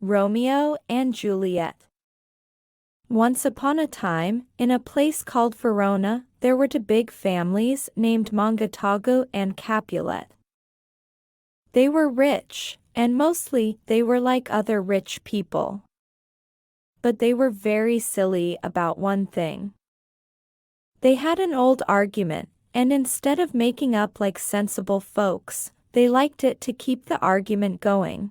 Romeo and Juliet. Once upon a time, in a place called Verona, there were two big families named Montagu and Capulet. They were rich, and mostly they were like other rich people. But they were very silly about one thing. They had an old argument, and instead of making up like sensible folks, they liked it to keep the argument going.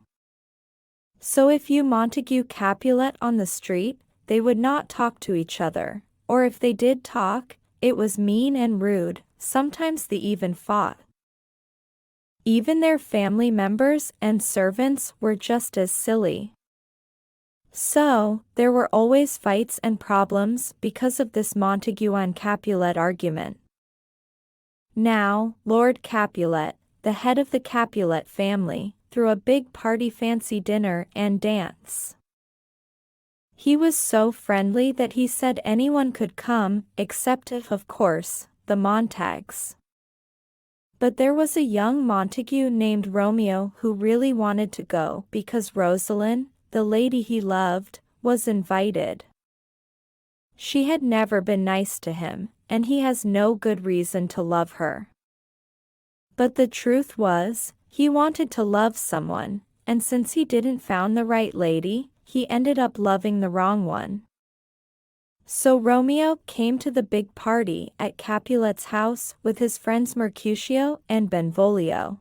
So if you Montagu Capulet on the street, they would not talk to each other, or if they did talk, it was mean and rude, sometimes they even fought. Even their family members and servants were just as silly. So, there were always fights and problems because of this Montagu and Capulet argument. Now, Lord Capulet, the head of the Capulet family, threw a big party fancy dinner and dance. He was so friendly that he said anyone could come, except of course, the Montags. But there was a young Montagu named Romeo who really wanted to go because Rosalind, the lady he loved, was invited. She had never been nice to him, and he has no good reason to love her. But the truth was, he wanted to love someone, and since he didn't found the right lady, he ended up loving the wrong one. So Romeo came to the big party at Capulet's house with his friends Mercutio and Benvolio.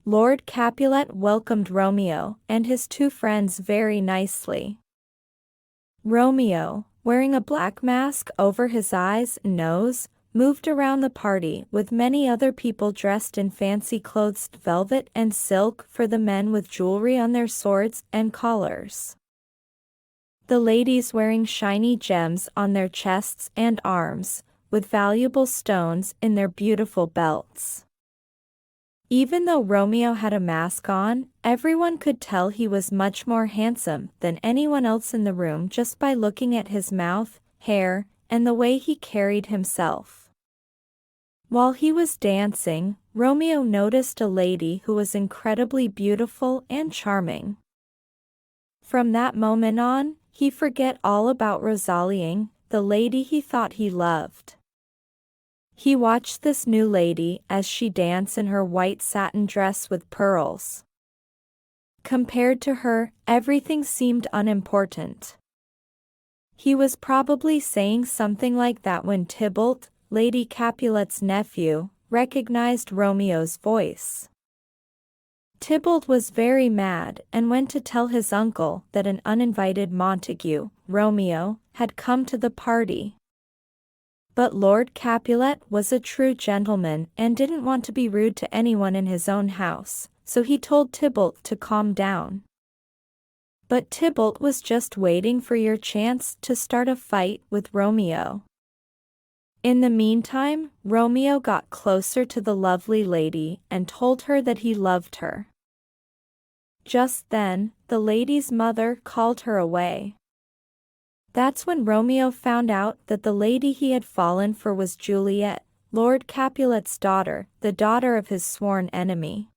Lord Capulet welcomed Romeo and his two friends very nicely. Romeo, wearing a black mask over his eyes and nose, moved around the party with many other people dressed in fancy clothes, velvet and silk for the men with jewelry on their swords and collars. The ladies wearing shiny gems on their chests and arms, with valuable stones in their beautiful belts. Even though Romeo had a mask on, everyone could tell he was much more handsome than anyone else in the room just by looking at his mouth, hair, and the way he carried himself. While he was dancing, Romeo noticed a lady who was incredibly beautiful and charming. From that moment on, he forgot all about Rosalie, the lady he thought he loved. He watched this new lady as she danced in her white satin dress with pearls. Compared to her, everything seemed unimportant. He was probably saying something like that when Tybalt, Lady Capulet's nephew, recognized Romeo's voice. Tybalt was very mad and went to tell his uncle that an uninvited Montagu, Romeo, had come to the party. But Lord Capulet was a true gentleman and didn't want to be rude to anyone in his own house, so he told Tybalt to calm down. But Tybalt was just waiting for your chance to start a fight with Romeo. In the meantime, Romeo got closer to the lovely lady and told her that he loved her. Just then, the lady's mother called her away. That's when Romeo found out that the lady he had fallen for was Juliet, Lord Capulet's daughter, the daughter of his sworn enemy.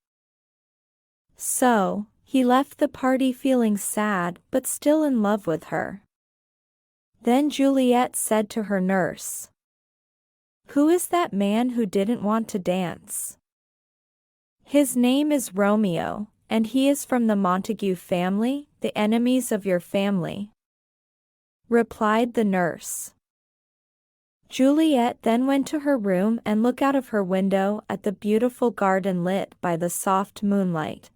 So, he left the party feeling sad but still in love with her. Then Juliet said to her nurse, "Who is that man who didn't want to dance?" "His name is Romeo, and he is from the Montagu family, the enemies of your family," replied the nurse. Juliet then went to her room and looked out of her window at the beautiful garden lit by the soft moonlight.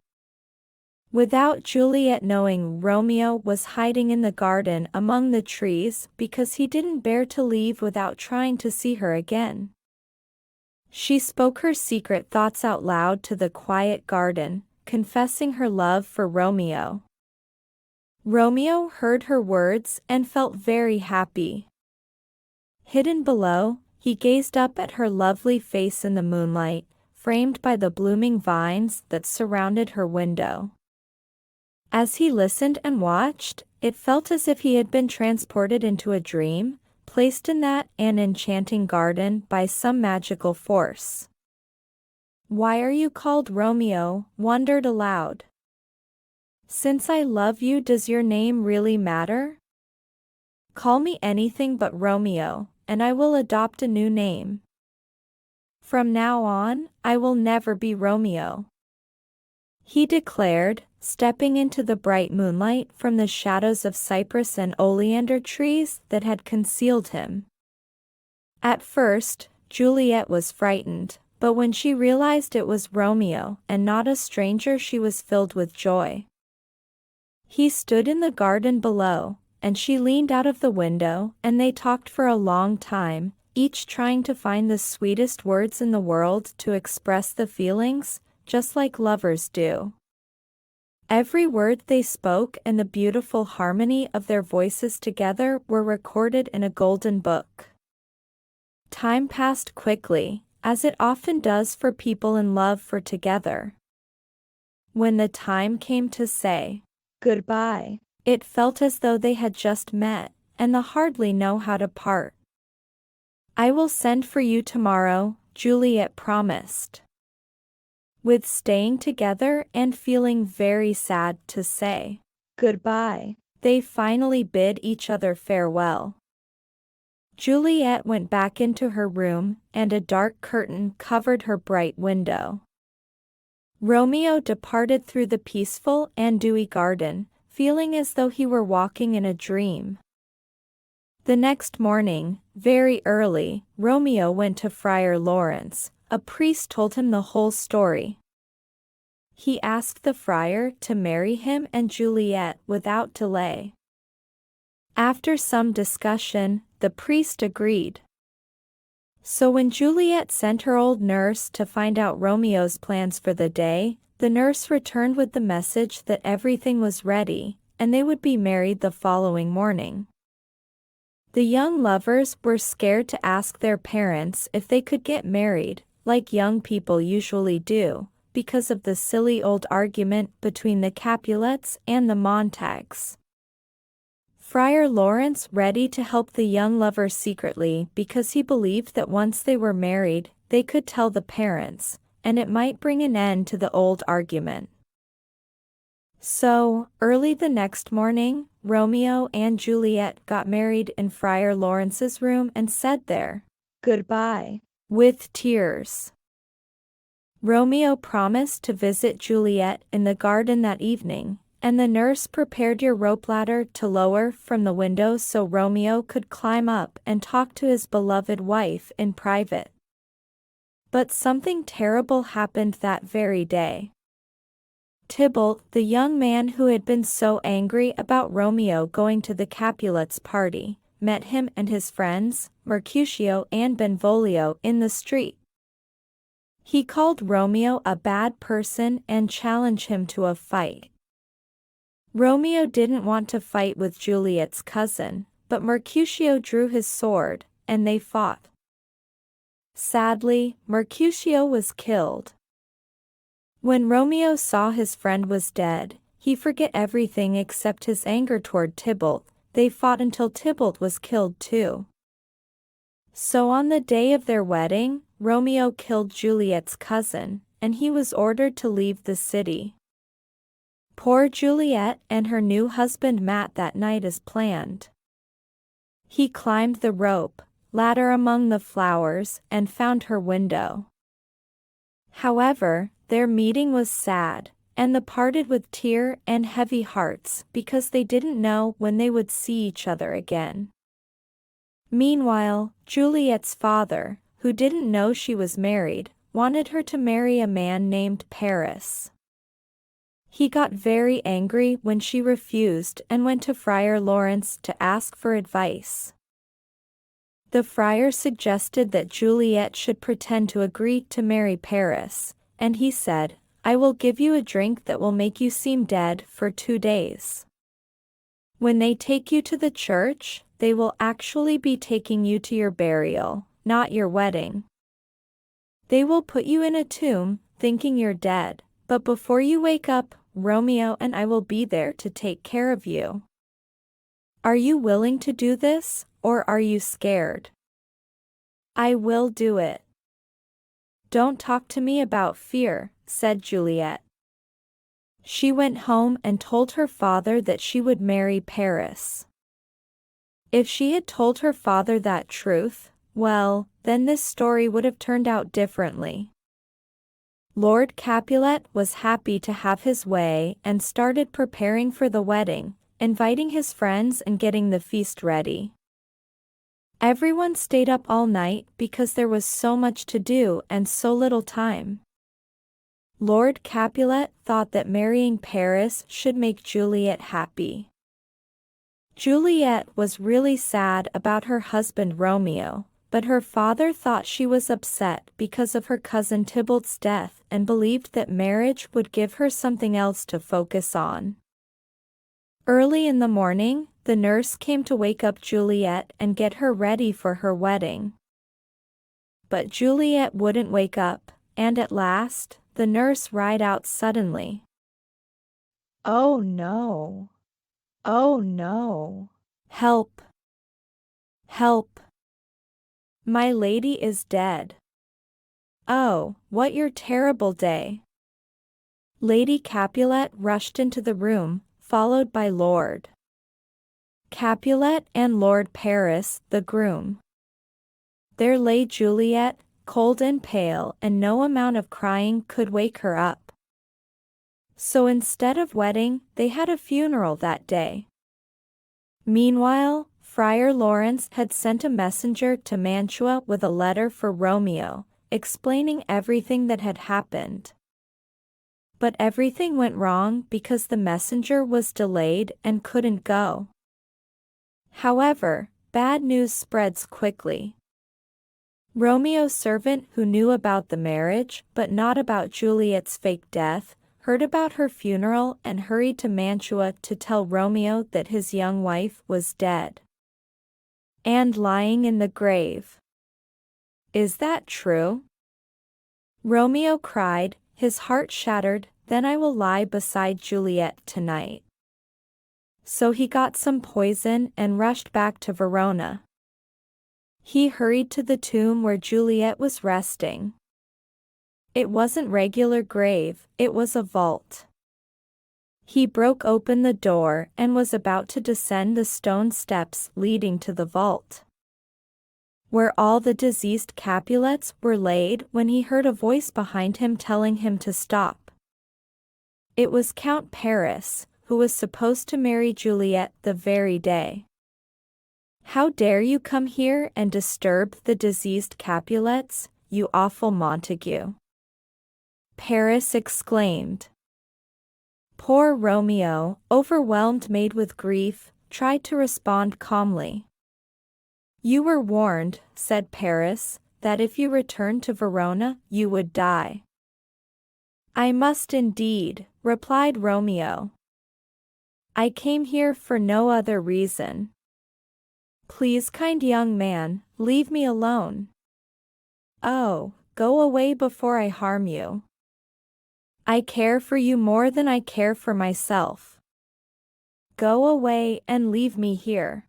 Without Juliet knowing, Romeo was hiding in the garden among the trees because he didn't bear to leave without trying to see her again. She spoke her secret thoughts out loud to the quiet garden, confessing her love for Romeo. Romeo heard her words and felt very happy. Hidden below, he gazed up at her lovely face in the moonlight, framed by the blooming vines that surrounded her window. As he listened and watched, it felt as if he had been transported into a dream, placed in that an enchanting garden by some magical force. "Why are you called Romeo?" wondered aloud. Since I love you, does your name really matter? Call me anything but Romeo, and I will adopt a new name. From now on, I will never be Romeo," he declared, stepping into the bright moonlight from the shadows of cypress and oleander trees that had concealed him. At first, Juliet was frightened, but when she realized it was Romeo and not a stranger, she was filled with joy. He stood in the garden below, and she leaned out of the window, and they talked for a long time, each trying to find the sweetest words in the world to express the feelings, just like lovers do. Every word they spoke and the beautiful harmony of their voices together were recorded in a golden book. Time passed quickly, as it often does for people in love for together. When the time came to say goodbye, it felt as though they had just met, and they hardly know how to part. "I will send for you tomorrow," Juliet promised. With staying together and feeling very sad to say goodbye, they finally bid each other farewell. Juliet went back into her room, and a dark curtain covered her bright window. Romeo departed through the peaceful and dewy garden, feeling as though he were walking in a dream. The next morning, very early, Romeo went to Friar Lawrence. A priest told him the whole story. He asked the friar to marry him and Juliet without delay. After some discussion, the priest agreed. So when Juliet sent her old nurse to find out Romeo's plans for the day, the nurse returned with the message that everything was ready, and they would be married the following morning. The young lovers were scared to ask their parents if they could get married, like young people usually do, because of the silly old argument between the Capulets and the Montagues. Friar Lawrence ready to help the young lovers secretly because he believed that once they were married, they could tell the parents, and it might bring an end to the old argument. So, early the next morning, Romeo and Juliet got married in Friar Lawrence's room and said their goodbye with tears. Romeo promised to visit Juliet in the garden that evening, and the nurse prepared a rope ladder to lower from the window so Romeo could climb up and talk to his beloved wife in private. But something terrible happened that very day. Tybalt, the young man who had been so angry about Romeo going to the Capulets' party, met him and his friends, Mercutio and Benvolio, in the street. He called Romeo a bad person and challenged him to a fight. Romeo didn't want to fight with Juliet's cousin, but Mercutio drew his sword, and they fought. Sadly, Mercutio was killed. When Romeo saw his friend was dead, he forgot everything except his anger toward Tybalt. They fought until Tybalt was killed too. So on the day of their wedding, Romeo killed Juliet's cousin, and he was ordered to leave the city. Poor Juliet and her new husband met that night as planned. He climbed the rope ladder among the flowers and found her window. However, their meeting was sad, and they parted with tear and heavy hearts because they didn't know when they would see each other again. Meanwhile, Juliet's father, who didn't know she was married, wanted her to marry a man named Paris. He got very angry when she refused and went to Friar Lawrence to ask for advice. The friar suggested that Juliet should pretend to agree to marry Paris, and he said, "I will give you a drink that will make you seem dead for 2 days. When they take you to the church, they will actually be taking you to your burial, not your wedding. They will put you in a tomb, thinking you're dead, but before you wake up, Romeo and I will be there to take care of you. Are you willing to do this, or are you scared?" "I will do it." "Don't talk to me about fear," said Juliet. She went home and told her father that she would marry Paris. If she had told her father that truth, well, then this story would have turned out differently. Lord Capulet was happy to have his way and started preparing for the wedding, inviting his friends and getting the feast ready. Everyone stayed up all night because there was so much to do and so little time. Lord Capulet thought that marrying Paris should make Juliet happy. Juliet was really sad about her husband Romeo, but her father thought she was upset because of her cousin Tybalt's death and believed that marriage would give her something else to focus on. Early in the morning, the nurse came to wake up Juliet and get her ready for her wedding. But Juliet wouldn't wake up, and at last, the nurse cried out suddenly. "Oh no! Oh no! Help! Help! My lady is dead. Oh, what your terrible day!" Lady Capulet rushed into the room, followed by Lord Capulet and Lord Paris, the groom. There lay Juliet, cold and pale, and no amount of crying could wake her up. So instead of wedding, they had a funeral that day. Meanwhile, Friar Lawrence had sent a messenger to Mantua with a letter for Romeo, explaining everything that had happened. But everything went wrong because the messenger was delayed and couldn't go. However, bad news spreads quickly. Romeo's servant, who knew about the marriage but not about Juliet's fake death, heard about her funeral and hurried to Mantua to tell Romeo that his young wife was dead and lying in the grave. "Is that true?" Romeo cried, his heart shattered. "Then I will lie beside Juliet tonight." So he got some poison and rushed back to Verona. He hurried to the tomb where Juliet was resting. It wasn't regular grave, it was a vault. He broke open the door and was about to descend the stone steps leading to the vault, where all the deceased Capulets were laid, when he heard a voice behind him telling him to stop. It was Count Paris, who was supposed to marry Juliet the very day. "How dare you come here and disturb the deceased Capulets, you awful Montague?" Paris exclaimed. Poor Romeo, overwhelmed, made with grief, tried to respond calmly. "You were warned," said Paris, "that if you returned to Verona, you would die." "I must indeed," replied Romeo. "I came here for no other reason. Please, kind young man, leave me alone." "Oh, go away before I harm you. I care for you more than I care for myself. Go away and leave me here."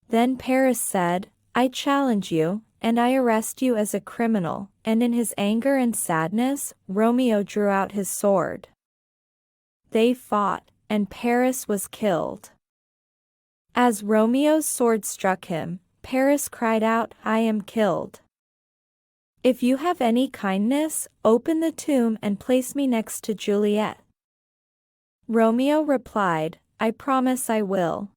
Then Paris said, "I challenge you, and I arrest you as a criminal," and in his anger and sadness, Romeo drew out his sword. They fought, and Paris was killed. As Romeo's sword struck him, Paris cried out, "I am killed. If you have any kindness, open the tomb and place me next to Juliet." Romeo replied, "I promise I will."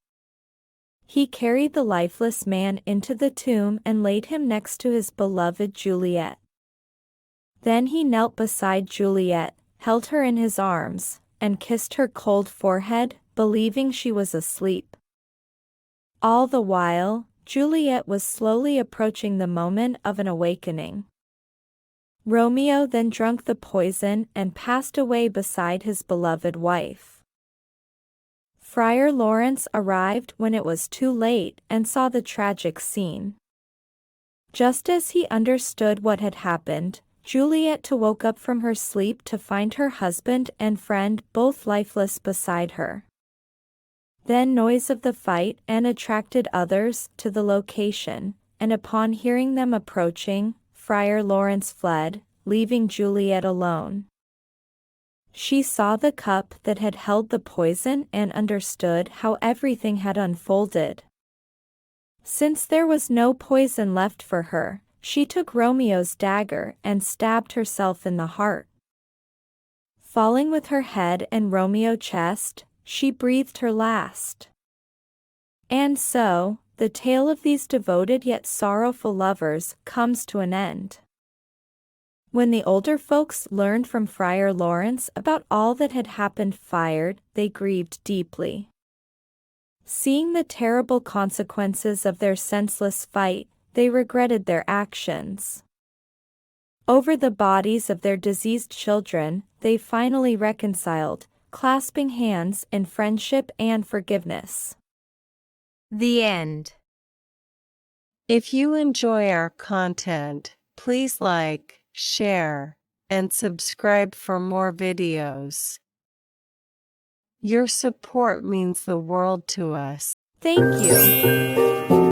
He carried the lifeless man into the tomb and laid him next to his beloved Juliet. Then he knelt beside Juliet, held her in his arms, and kissed her cold forehead, believing she was asleep. All the while, Juliet was slowly approaching the moment of an awakening. Romeo then drank the poison and passed away beside his beloved wife. Friar Lawrence arrived when it was too late and saw the tragic scene. Just as he understood what had happened, Juliet woke up from her sleep to find her husband and friend both lifeless beside her. Then noise of the fight and attracted others to the location, and upon hearing them approaching, Friar Lawrence fled, leaving Juliet alone. She saw the cup that had held the poison and understood how everything had unfolded. Since there was no poison left for her, she took Romeo's dagger and stabbed herself in the heart. Falling with her head in Romeo's chest, she breathed her last. And so, the tale of these devoted yet sorrowful lovers comes to an end. When the older folks learned from Friar Lawrence about all that had happened, they grieved deeply. Seeing the terrible consequences of their senseless fight, they regretted their actions. Over the bodies of their diseased children, they finally reconciled, clasping hands in friendship and forgiveness. The end. If you enjoy our content, please like, share, and subscribe for more videos. Your support means the world to us. Thank you.